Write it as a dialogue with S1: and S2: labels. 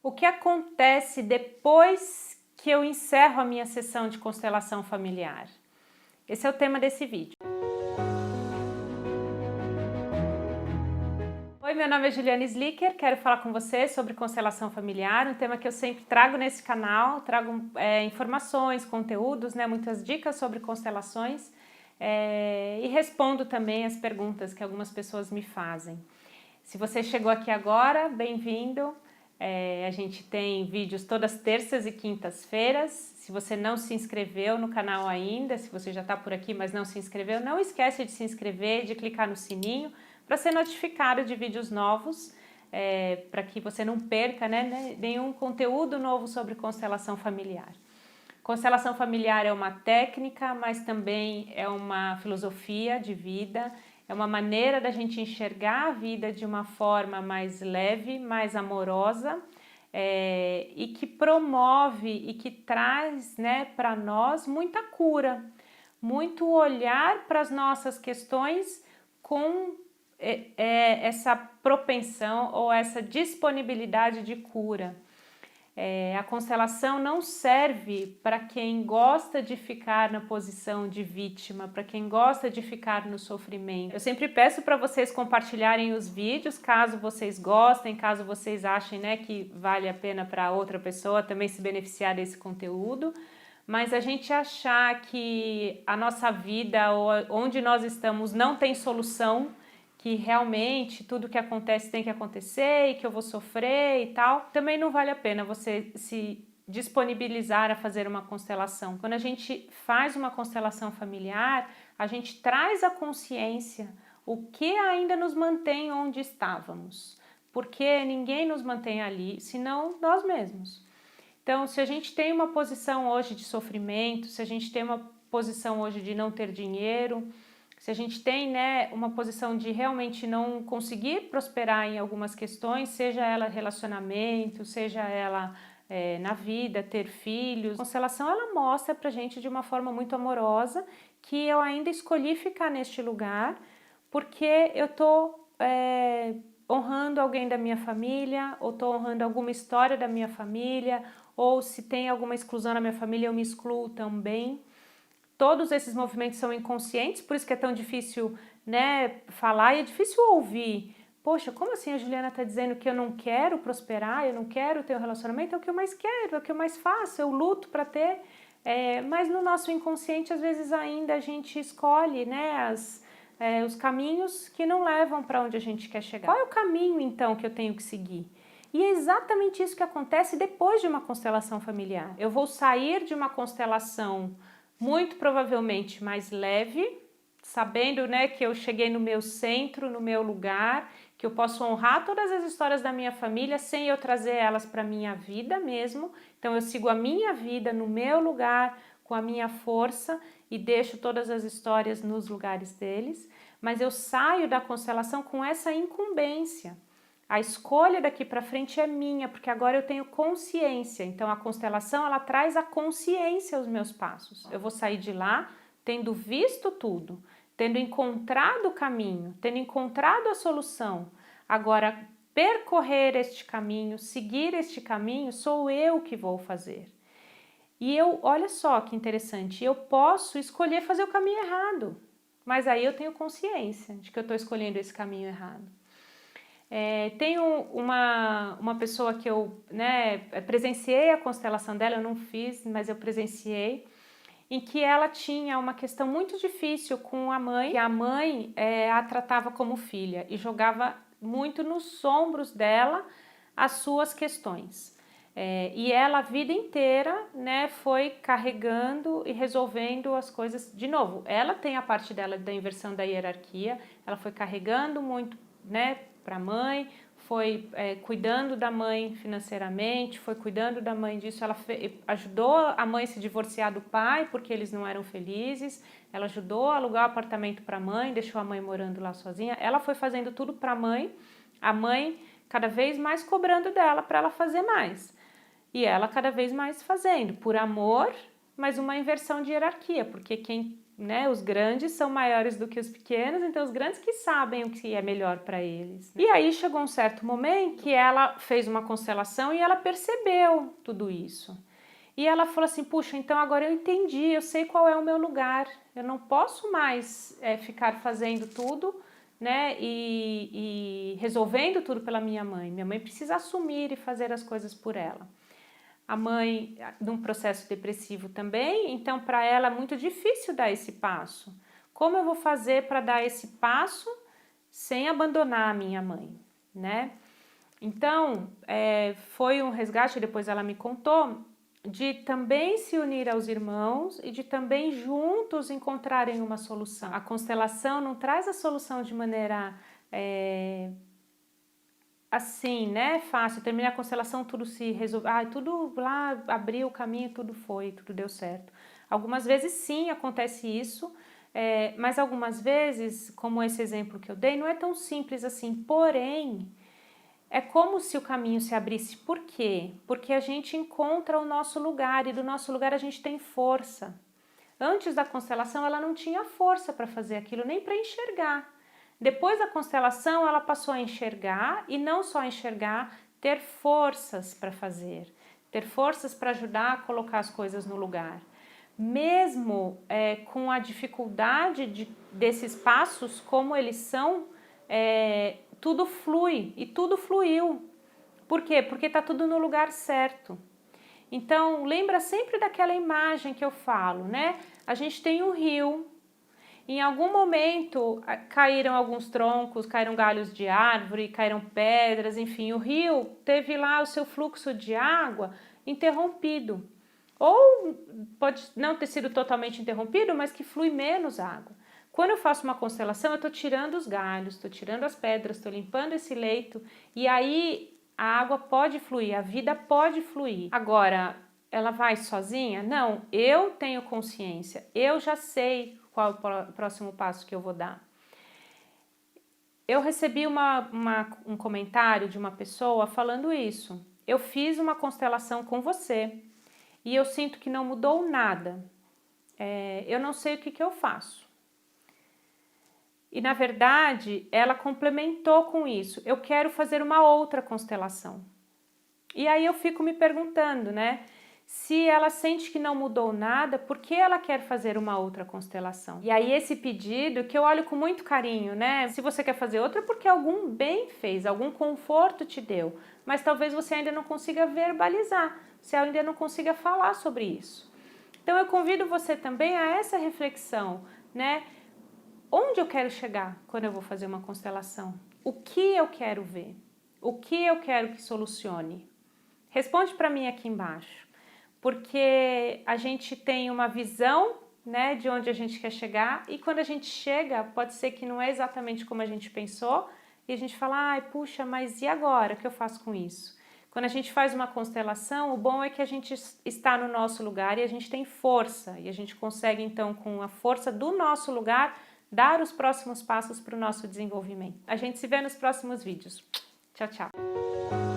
S1: O que acontece depois que eu encerro a minha sessão de constelação familiar? Esse é o tema desse vídeo. Oi, meu nome é Juliane Slicker, quero falar com você sobre constelação familiar, um tema que eu sempre trago nesse canal, trago informações, conteúdos, muitas dicas sobre constelações e respondo também as perguntas que algumas pessoas me fazem. Se você chegou aqui agora, bem-vindo. A gente tem vídeos todas terças e quintas-feiras. Se você não se inscreveu no canal ainda, se você já está por aqui, mas não se inscreveu, não esquece de se inscrever e de clicar no sininho para ser notificado de vídeos novos, para que você não perca nenhum conteúdo novo sobre constelação familiar. Constelação familiar é uma técnica, mas também é uma filosofia de vida, é uma maneira da gente enxergar a vida de uma forma mais leve, mais amorosa e que promove e que traz para nós muita cura, muito olhar para as nossas questões com essa propensão ou essa disponibilidade de cura. A constelação não serve para quem gosta de ficar na posição de vítima, para quem gosta de ficar no sofrimento. Eu sempre peço para vocês compartilharem os vídeos, caso vocês gostem, caso vocês achem que vale a pena para outra pessoa também se beneficiar desse conteúdo. Mas a gente achar que a nossa vida ou onde nós estamos não tem solução, que realmente tudo que acontece tem que acontecer e que eu vou sofrer e tal, também não vale a pena você se disponibilizar a fazer uma constelação. Quando a gente faz uma constelação familiar, a gente traz à consciência o que ainda nos mantém onde estávamos, porque ninguém nos mantém ali, senão nós mesmos. Então, se a gente tem uma posição hoje de sofrimento, se a gente tem uma posição hoje de não ter dinheiro, se a gente tem uma posição de realmente não conseguir prosperar em algumas questões, seja ela relacionamento, seja ela na vida, ter filhos, a constelação ela mostra pra gente de uma forma muito amorosa que eu ainda escolhi ficar neste lugar porque eu tô honrando alguém da minha família, ou tô honrando alguma história da minha família, ou se tem alguma exclusão na minha família eu me excluo também. Todos esses movimentos são inconscientes, por isso que é tão difícil falar e é difícil ouvir. Poxa, como assim a Juliana está dizendo que eu não quero prosperar, eu não quero ter um relacionamento? É o que eu mais quero, é o que eu mais faço, eu luto para ter. Mas no nosso inconsciente, às vezes ainda a gente escolhe os caminhos que não levam para onde a gente quer chegar. Qual é o caminho então que eu tenho que seguir? E é exatamente isso que acontece depois de uma constelação familiar. Eu vou sair de uma constelação muito provavelmente mais leve, sabendo que eu cheguei no meu centro, no meu lugar, que eu posso honrar todas as histórias da minha família sem eu trazer elas para a minha vida mesmo. Então eu sigo a minha vida no meu lugar, com a minha força e deixo todas as histórias nos lugares deles, mas eu saio da constelação com essa incumbência. A escolha daqui para frente é minha, porque agora eu tenho consciência. Então a constelação ela traz a consciência aos meus passos. Eu vou sair de lá tendo visto tudo, tendo encontrado o caminho, tendo encontrado a solução. Agora percorrer este caminho, seguir este caminho, sou eu que vou fazer. E olha só que interessante, eu posso escolher fazer o caminho errado, mas aí eu tenho consciência de que eu estou escolhendo esse caminho errado. Tem uma pessoa que eu presenciei a constelação dela, eu não fiz, mas eu presenciei, em que ela tinha uma questão muito difícil com a mãe, que a mãe a tratava como filha e jogava muito nos ombros dela as suas questões. E ela a vida inteira foi carregando e resolvendo as coisas de novo. Ela tem a parte dela da inversão da hierarquia, ela foi carregando muito para a mãe, foi cuidando da mãe financeiramente, foi cuidando da mãe disso, ela ajudou a mãe a se divorciar do pai porque eles não eram felizes, ela ajudou a alugar o apartamento para a mãe, deixou a mãe morando lá sozinha, ela foi fazendo tudo para a mãe cada vez mais cobrando dela para ela fazer mais, e ela cada vez mais fazendo, por amor, mas uma inversão de hierarquia, porque os grandes são maiores do que os pequenos, então os grandes que sabem o que é melhor para eles. E aí chegou um certo momento que ela fez uma constelação e ela percebeu tudo isso. E ela falou assim, puxa, então agora eu entendi, eu sei qual é o meu lugar, eu não posso mais ficar fazendo tudo, né, e resolvendo tudo pela minha mãe precisa assumir e fazer as coisas por ela. A mãe num processo depressivo também, então para ela é muito difícil dar esse passo. Como eu vou fazer para dar esse passo sem abandonar a minha mãe, né? Então, foi um resgate, depois ela me contou, de também se unir aos irmãos e de também juntos encontrarem uma solução. A constelação não traz a solução de maneira assim, né, fácil, terminei a constelação, tudo se resolveu, tudo lá abriu o caminho, tudo deu certo. Algumas vezes sim, acontece isso, mas algumas vezes, como esse exemplo que eu dei, não é tão simples assim, porém, é como se o caminho se abrisse. Por quê? Porque a gente encontra o nosso lugar e do nosso lugar a gente tem força. Antes da constelação ela não tinha força para fazer aquilo, nem para enxergar. Depois da constelação ela passou a enxergar e não só enxergar, ter forças para fazer, ter forças para ajudar a colocar as coisas no lugar. Mesmo com a dificuldade desses passos, como eles são, tudo flui e tudo fluiu. Por quê? Porque está tudo no lugar certo. Então, lembra sempre daquela imagem que eu falo, né? A gente tem um rio, em algum momento caíram alguns troncos, caíram galhos de árvore, caíram pedras, enfim, o rio teve lá o seu fluxo de água interrompido. Ou pode não ter sido totalmente interrompido, mas que flui menos água. Quando eu faço uma constelação, eu estou tirando os galhos, estou tirando as pedras, estou limpando esse leito e aí a água pode fluir, a vida pode fluir. Agora, ela vai sozinha? Não, eu tenho consciência, eu já sei qual é o próximo passo que eu vou dar. Eu recebi um comentário de uma pessoa falando isso. Eu fiz uma constelação com você e eu sinto que não mudou nada. Eu não sei o que eu faço. E na verdade, ela complementou com isso. Eu quero fazer uma outra constelação. E aí eu fico me perguntando, né? Se ela sente que não mudou nada, por que ela quer fazer uma outra constelação? E aí esse pedido que eu olho com muito carinho, né? Se você quer fazer outra, é porque algum bem fez, algum conforto te deu, mas talvez você ainda não consiga verbalizar, você ainda não consiga falar sobre isso. Então eu convido você também a essa reflexão, né? Onde eu quero chegar quando eu vou fazer uma constelação? O que eu quero ver? O que eu quero que solucione? Responde para mim aqui embaixo. Porque a gente tem uma visão, né, de onde a gente quer chegar e quando a gente chega, pode ser que não é exatamente como a gente pensou e a gente fala, ai, puxa, mas e agora? O que eu faço com isso? Quando a gente faz uma constelação, o bom é que a gente está no nosso lugar e a gente tem força e a gente consegue então com a força do nosso lugar dar os próximos passos para o nosso desenvolvimento. A gente se vê nos próximos vídeos. Tchau, tchau!